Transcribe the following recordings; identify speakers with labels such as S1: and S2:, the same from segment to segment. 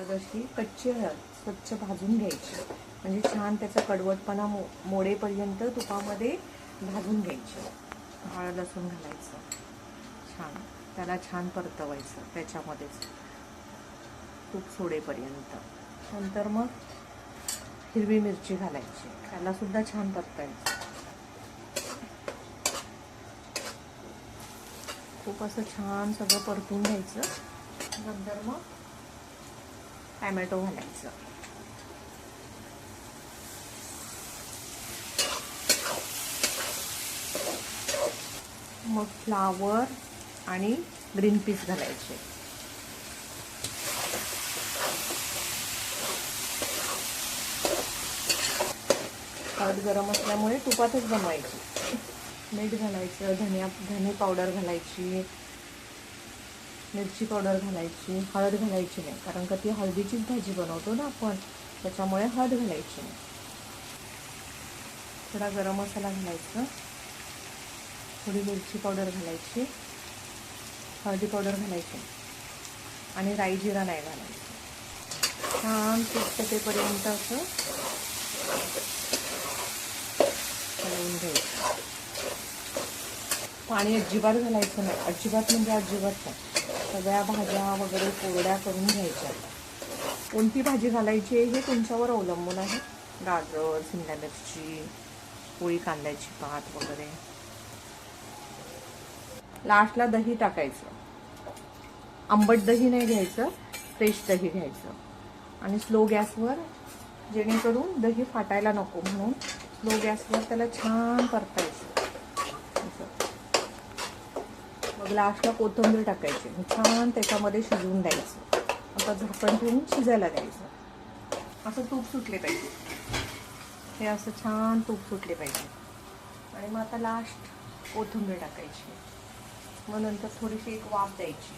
S1: हळद अशी कच्ची हळद स्वच्छ भाजून घ्यायची, म्हणजे छान त्याचा कडवटपणा मोडेपर्यंत तुपामध्ये भाजून घ्यायची. हळद लसूण घालायचं, छान त्याला छान परतवायचं त्याच्यामध्येच तूप सोडेपर्यंत. नंतर मग हिरवी मिरची घालायची, त्याला सुद्धा छान परतायचं. खूप असं छान सगळं परतून घ्यायचं. नंतर मग टॅमॅटो घालायचं. मग फ्लावर आणि ग्रीन पीस घालायचे. हळद गरम असल्यामुळे तुपातच बनवायची. मीठ घालायचं, धने पावडर घालायची, मिरची पावडर घालायची. हळद घालायची नाही, कारण का ती हळदीचीच भाजी बनवतो ना आपण, त्याच्यामुळे हळद घालायची नाही. थोडा गरम मसाला घालायचा, थोडी मिरची पावडर घालायची, हळदी पावडर घालायची आणि राई जिरा नाही घालायचं. छान तिखटेपर्यंत असं हलवून घ्यायचं. पाणी अजिबात घालायचं नाही, अजिबात म्हणजे अजिबात नाही. सगळ्या भाज्या वगैरे कोरड्या करून घ्यायच्या. कोणती भाजी घालायची हे तुमच्यावर अवलंबून आहे. गाजर, शिमला मिरची, पोळी कांद्याची पात वगैरे. लास्टला दही टाकायचं. आंबट दही नाही घ्यायचं, फ्रेश दही घ्यायचं. आणि स्लो गॅसवर, जेणेकरून दही फाटायला नको म्हणून स्लो गॅसवर त्याला छान परतायचं. मग लास्टला कोथिंबीर टाकायची, छान त्याच्यामध्ये शिजवून द्यायचं. आता झाकण ठेवून शिजायला द्यायचं. असं तूप सुटले पाहिजे, हे असं छान तूप सुटले पाहिजे. आणि मग आता लास्ट कोथिंबीर टाकायची. मग नंतर थोडीशी एक वाफ द्यायची.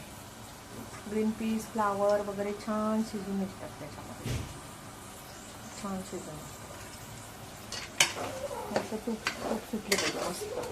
S1: ग्रीन पीस, फ्लावर वगैरे छान शिजून निघतात त्याच्यामध्ये, छान शिजून. असं तूप सुटले पाहिजे मस्त.